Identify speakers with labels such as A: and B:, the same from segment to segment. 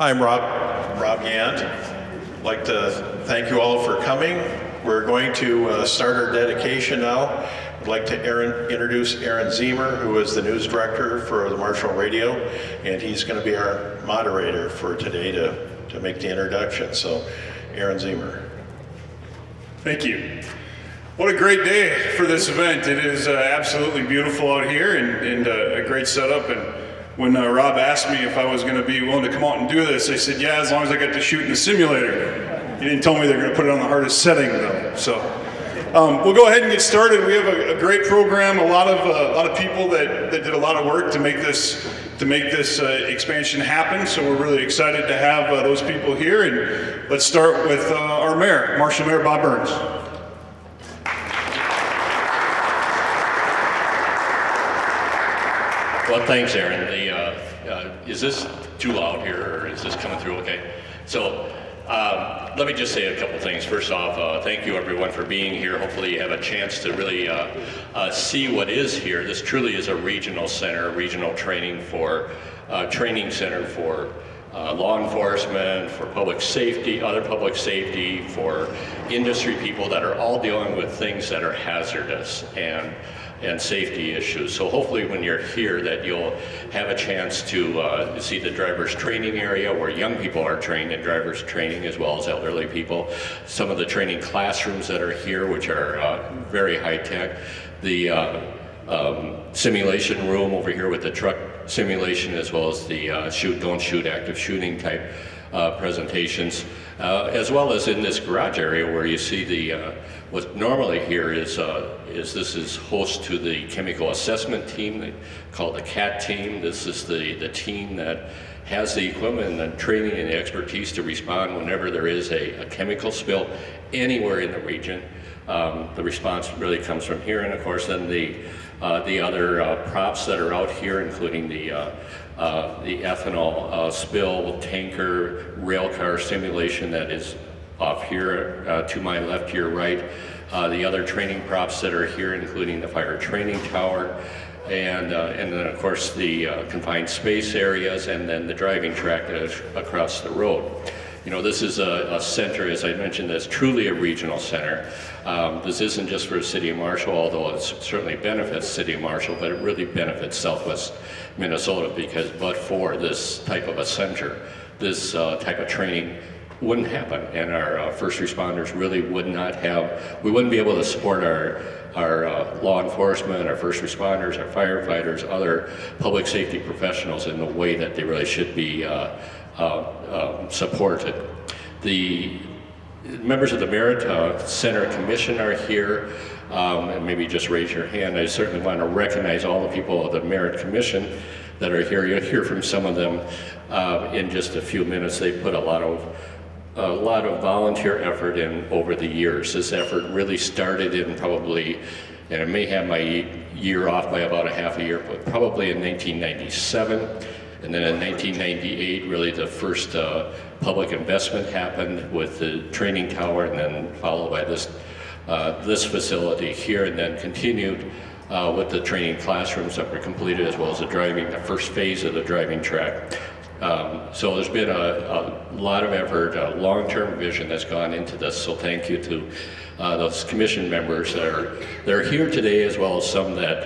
A: I'm Rob Gant. I'd like to thank you all for coming. We're going to start our dedication now. I'd like to introduce Aaron Ziemer, who is the news director for the Marshall Radio, and he's going to be our moderator for today to make the introduction. So, Aaron Ziemer.
B: Thank you. What a great day for this event. It is absolutely beautiful out here and a great setup. And when Rob asked me if I was going to be willing to come out and do this, I said, yeah, as long as I get to shoot in the simulator. He didn't tell me they're going to put it on the hardest setting, though. So we'll go ahead and get started. We have a great program, a lot of people that did a lot of work to make this expansion happen. So we're really excited to have those people here. And let's start with our mayor, Marshall Mayor Bob Burns.
C: Well, thanks, Aaron. Is this too loud here, or is this coming through okay? So let me just say a couple things. First off, thank you everyone for being here. Hopefully you have a chance to really see what is here. This truly is a regional center, regional training center for law enforcement, for public safety, other public safety, for industry people that are all dealing with things that are hazardous and safety issues. So hopefully when you're here that you'll have a chance to see the driver's training area where young people are trained in driver's training as well as elderly people. Some of the training classrooms that are here, which are very high tech. The simulation room over here with the truck simulation, as well as the shoot, don't shoot, active shooting type presentations, as well as in this garage area where you see the what normally here is this is host to the chemical assessment team called the CAT team. This is the team that has the equipment and the training and the expertise to respond whenever there is a chemical spill anywhere in the region. The response really comes from here, and of course then the other props that are out here, including the ethanol spill tanker rail car simulation that is off here to my left, to your right. The other training props that are here, including the fire training tower, and then of course the confined space areas, and then the driving track that is across the road. You know, this is a center, as I mentioned, that's truly a regional center. This isn't just for the City of Marshall, although it certainly benefits the City of Marshall, but it really benefits Southwest Minnesota, because but for this type of a center, this type of training wouldn't happen, and our first responders really would not have, we wouldn't be able to support our law enforcement, our first responders, our firefighters, other public safety professionals in the way that they really should be supported. The members of the Merit Center Commission are here, and maybe just raise your hand. I certainly want to recognize all the people of the Merit Commission that are here. You'll hear from some of them in just a few minutes. They put a lot of volunteer effort in over the years. This effort really started in probably, and I may have my year off by about a half a year, but probably in 1997. And then in 1998, really the first public investment happened with the training tower, and then followed by this facility here, and then continued with the training classrooms that were completed, as well as the first phase of the driving track. So there's been a lot of effort, a long-term vision that's gone into this. So thank you to those commission members that are here today, as well as some that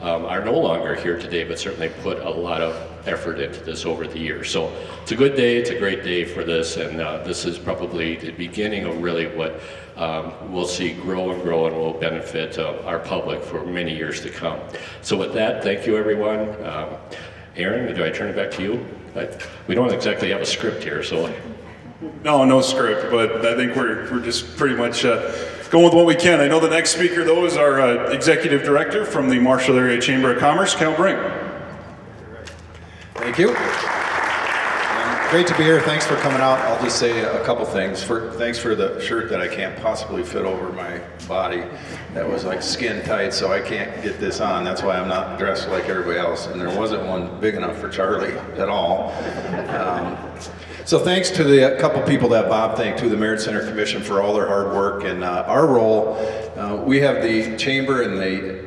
C: are no longer here today, but certainly put a lot of effort into this over the years. So it's a good day, it's a great day for this, and this is probably the beginning of really what we'll see grow and grow and will benefit our public for many years to come. So with that, thank you everyone. Aaron, do I turn it back to you? We don't exactly have a script here, so.
B: No script, but I think we're just pretty much going with what we can. I know the next speaker, though, is our Executive Director from the Marshall Area Chamber of Commerce, Cal Brink.
D: Thank you. Great to be here. Thanks for coming out. I'll just say a couple things. Thanks for the shirt that I can't possibly fit over my body. That was like skin tight, so I can't get this on. That's why I'm not dressed like everybody else. And there wasn't one big enough for Charlie at all. So thanks to the couple people that Bob thanked, to the Merit Center Commission for all their hard work. And our role, we have the chamber and the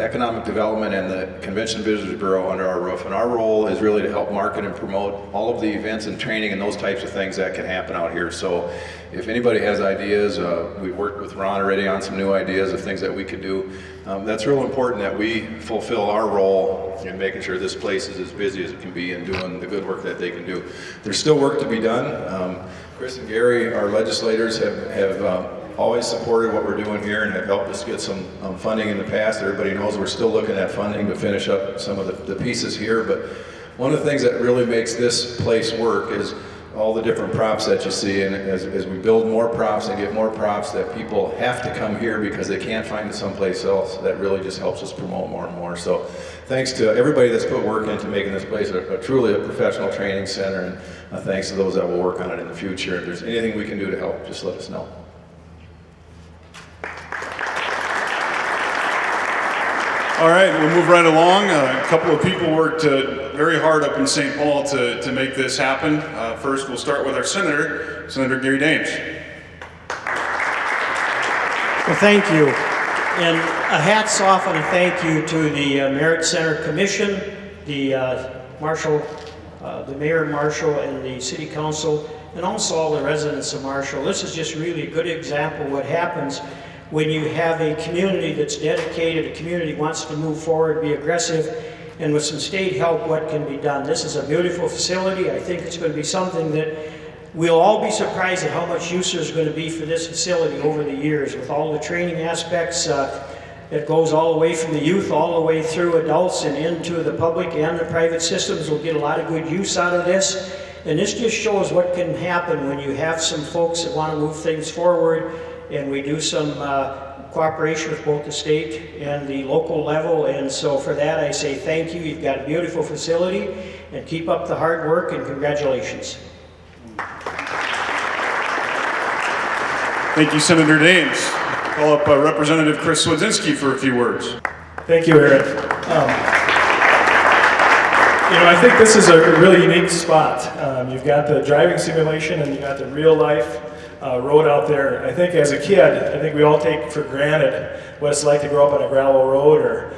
D: economic development and the Convention and Visitors Bureau under our roof. And our role is really to help market and promote all of the events and training and those types of things that can happen out here. So if anybody has ideas, we've worked with Ron already on some new ideas of things that we could do. That's real important that we fulfill our role in making sure this place is as busy as it can be and doing the good work that they can do. There's still work to be done. Chris and Gary, our legislators, have always supported what we're doing here and have helped us get some funding in the past. Everybody knows we're still looking at funding to finish up some of the pieces here, but one of the things that really makes this place work is all the different props that you see, and as we build more props and get more props that people have to come here because they can't find it someplace else, that really just helps us promote more and more. So thanks to everybody that's put work into making this place truly a professional training center, and thanks to those that will work on it in the future. If there's anything we can do to help, just let us know.
B: All right, we'll move right along. A couple of people worked very hard up in St. Paul to make this happen. First, we'll start with our Senator, Senator Gary Dames.
E: Well, thank you. And a hats off and a thank you to the Merit Center Commission, the the Mayor Marshall, and the City Council, and also all the residents of Marshall. This is just really a good example of what happens when you have a community that's dedicated, a community wants to move forward, be aggressive, and with some state help, what can be done. This is a beautiful facility. I think it's going to be something that we'll all be surprised at how much use there's going to be for this facility over the years, with all the training aspects. It goes all the way from the youth all the way through adults and into the public and the private systems. We'll get a lot of good use out of this. And this just shows what can happen when you have some folks that want to move things forward, and we do some cooperation with both the state and the local level. And so for that I say thank you. You've got a beautiful facility, and keep up the hard work, and congratulations.
B: Thank you, Senator Dames. Call up Representative Chris Swedzinski for a few words.
F: Thank you, Aaron. I think this is a really unique spot. You've got the driving simulation and you've got the real life road out there. I think as a kid, I think we all take for granted what it's like to grow up on a gravel road, or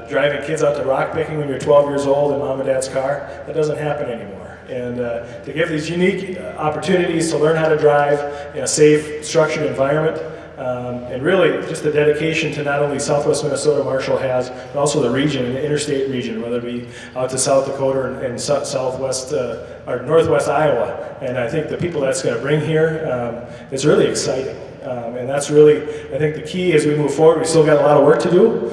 F: driving kids out to rock picking when you're 12 years old in mom and dad's car. That doesn't happen anymore. And to give these unique opportunities to learn how to drive in a safe, structured environment, and really just the dedication to not only Southwest Minnesota Marshall has, but also the region and the interstate region, whether it be out to South Dakota and Southwest or Northwest Iowa. And I think the people that's going to bring here is really exciting. And that's really, I think, the key as we move forward. We still got a lot of work to do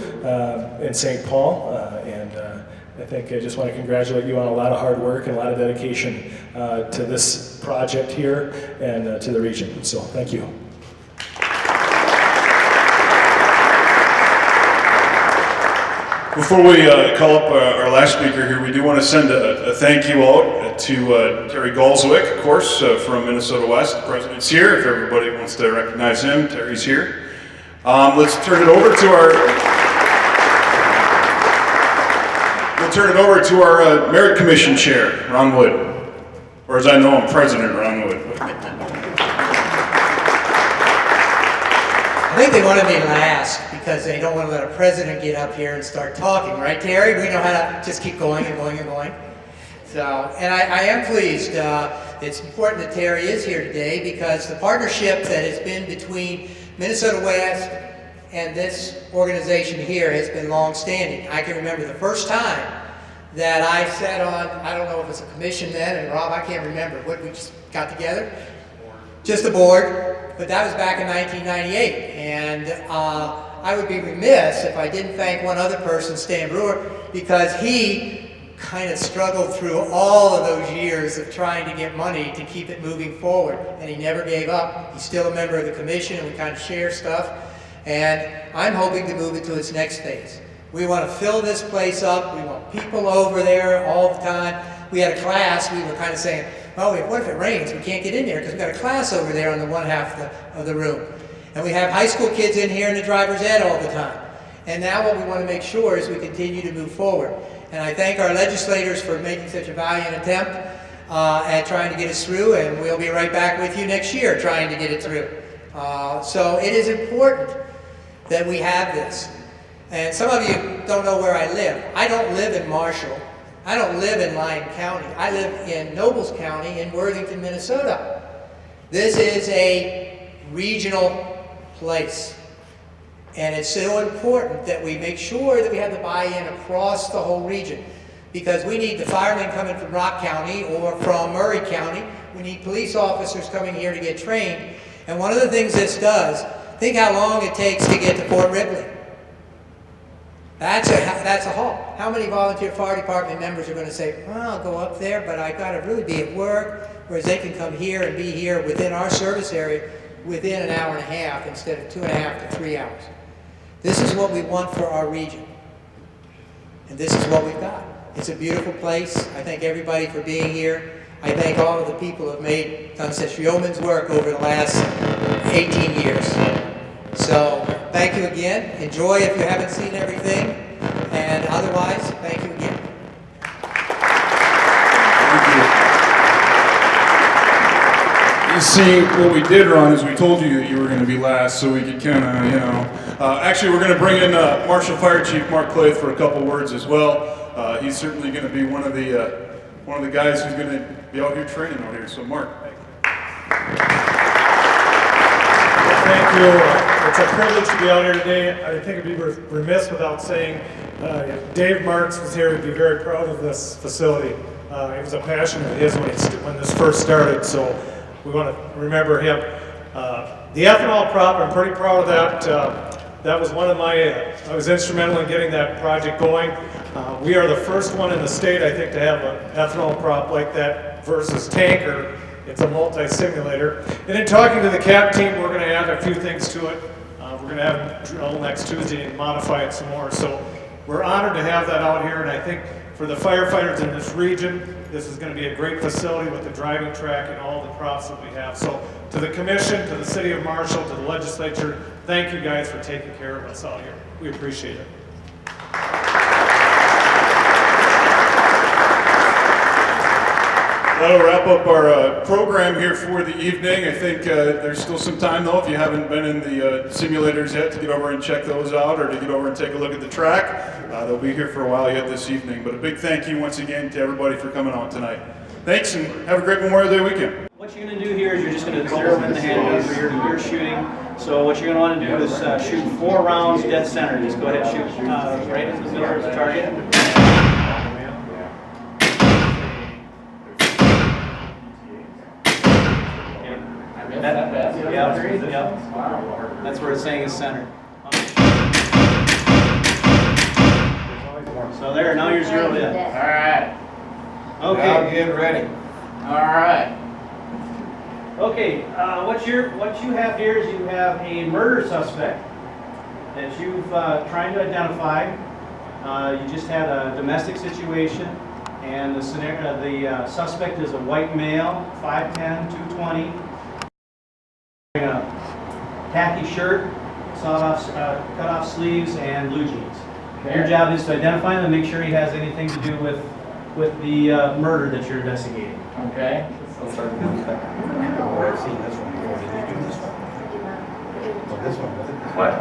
F: in St. Paul. I think I just want to congratulate you on a lot of hard work and a lot of dedication to this project here and to the region. So thank you.
B: Before we call up our last speaker here, we do want to send a thank you out to Terry Galswick, of course, from Minnesota West. The president's here. If everybody wants to recognize him, Terry's here. Let's turn it over to our Merit Commission Chair, Ron Wood, or as I know him, President Ron Wood.
G: I think they wanted me last because they don't want to let a president get up here and start talking, right, Terry? We know how to just keep going and going and going. So, and I am pleased. It's important that Terry is here today because the partnership that has been between Minnesota West and this organization here has been long-standing. I can remember the first time that I sat on, I don't know if it was a commission then, and Rob, I can't remember, what we just got together? Just a board. But that was back in 1998, and I would be remiss if I didn't thank one other person, Stan Brewer, because he kind of struggled through all of those years of trying to get money to keep it moving forward, and he never gave up. He's still a member of the commission, and we kind of share stuff, and I'm hoping to move it to its next phase. We want to fill this place up. We want people over there all the time. We had a class, we were kind of saying, oh, what if it rains? We can't get in there because we've got a class over there on the one half of the room. And we have high school kids in here in the driver's ed all the time. And now what we want to make sure is we continue to move forward. And I thank our legislators for making such a valiant attempt at trying to get us through, and we'll be right back with you next year trying to get it through. So it is important that we have this. And some of you don't know where I live. I don't live in Marshall. I don't live in Lyon County. I live in Nobles County in Worthington, Minnesota. This is a regional place. And it's so important that we make sure that we have the buy-in across the whole region. Because we need the firemen coming from Rock County or from Murray County. We need police officers coming here to get trained. And one of the things this does, think how long it takes to get to Fort Ripley. That's a haul. How many volunteer fire department members are going to say, well, I'll go up there, but I got to really be at work, whereas they can come here and be here within our service area within an hour and a half instead of 2.5 to 3 hours. This is what we want for our region. And this is what we've got. It's a beautiful place. I thank everybody for being here. I thank all of the people who have done such yeoman's work over the last 18 years. So thank you again. Enjoy if you haven't seen everything. And otherwise, thank you again.
B: You see, what we did, Ron, is we told you that you were going to be last, so we could kind of, actually, we're going to bring in Marshall Fire Chief Mark Claith for a couple words as well. He's certainly going to be one of the guys who's going to be out here training out here. So, Mark.
F: Thank you. It's a privilege to be out here today. I think it'd be remiss without saying if Dave Marks was here, he'd be very proud of this facility. It was a passion of his when this first started, so we want to remember him. The ethanol prop, I'm pretty proud of that. That was one of my, I was instrumental in getting that project going. We are the first one in the state, I think, to have an ethanol prop like that versus tanker. It's a multi-simulator. And in talking to the CAP team, we're going to add a few things to it. We're going to have them drill next Tuesday and modify it some more. So we're honored to have that out here, and I think for the firefighters in this region, this is going to be a great facility with the driving track and all the props that we have. So to the commission, to the city of Marshall, to the legislature, thank you guys for taking care of us out here. We appreciate it.
B: That'll wrap up our program here for the evening. I think there's still some time, though, if you haven't been in the simulators yet, to get over and check those out or to get over and take a look at the track. They'll be here for a while yet this evening. But a big thank you once again to everybody for coming out tonight. Thanks, and have a great Memorial Day weekend.
H: What you're going to do here is you're just going to zero in the handgun for your shooting. So what you're going to want to do is shoot 4 rounds dead center. Just go ahead and shoot right in the middle of the target. Yep. That's where it's saying is center. So there, now you're zeroed in.
I: All right.
H: Okay.
I: Now get ready. All right.
H: Okay. What you have here is you have a murder suspect that you've trying to identify. You just had a domestic situation, and the suspect is a white male, 5'10", 220. Wearing a khaki shirt, cut off sleeves, and blue jeans. Okay. Your job is to identify him and make sure he has anything to do with the murder that you're investigating.
I: Okay. What?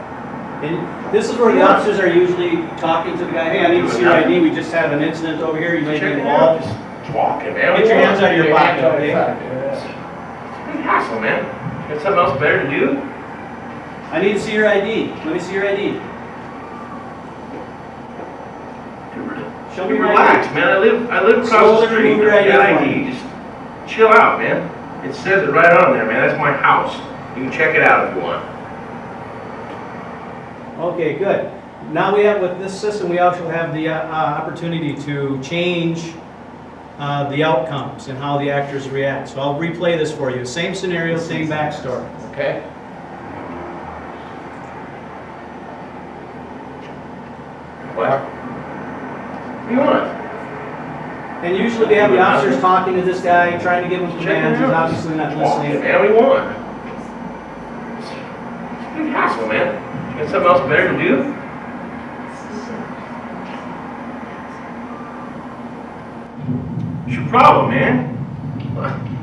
H: And this is where the officers are usually talking to the guy. Hey, I need to see your ID. We just had an incident over here. You may be involved.
I: Just walking, man.
H: Get your hands out of your pocket, okay?
I: Big hassle, man. Got something else better to do?
H: I need to see your ID. Let me see your ID. Show me your
I: Relax,
H: ID.
I: man. I live across
H: Slowly
I: the street.
H: remove your
I: I got
H: ID from
I: ID. Just chill out, man. It says it right on there, man. That's my house. You can check it out if you want.
H: Okay, good. Now we have, with this system, we also have the opportunity to change the outcomes and how the actors react. So I'll replay this for you. Same scenario, same backstory.
I: Okay. What? What do you want?
H: And usually we have the officers talking to this guy, trying to give him commands. He's obviously not listening.
I: Man, we want. Big hassle, man. You got something else better to do? What's your problem, man?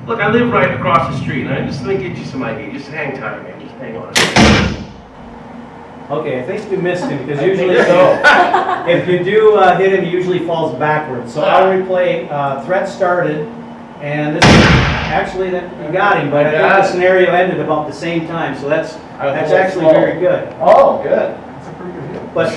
I: Look, I live right across the street, and I just let me get you some ID. Just hang tight, man. Just hang on.
H: Okay, I think you missed him because usually if you do hit him, he usually falls backwards. So I'll replay threat started, and this actually that you got him, but I think the scenario ended about the same time. So that's actually very good.
J: Oh, good.
H: But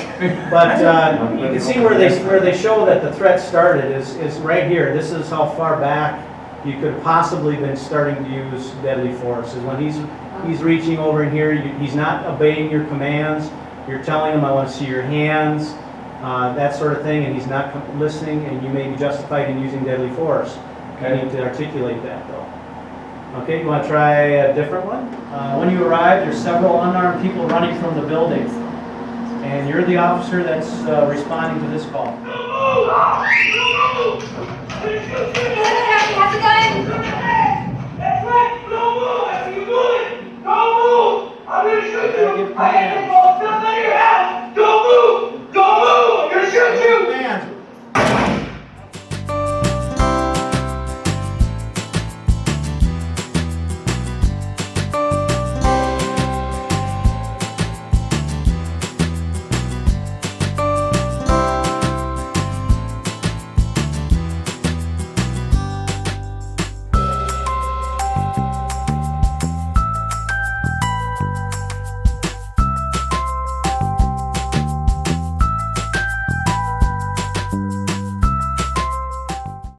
H: you can see where they show that the threat started is right here. This is how far back you could possibly been starting to use deadly force. Is when he's reaching over in here. He's not obeying your commands. You're telling him, "I want to see your hands," that sort of thing, and he's not listening. And you may be justified in using deadly force. You need to articulate that though. Okay, you want to try a different one? When you arrive, there's several unarmed people running from the building. And you're the officer that's responding to this call.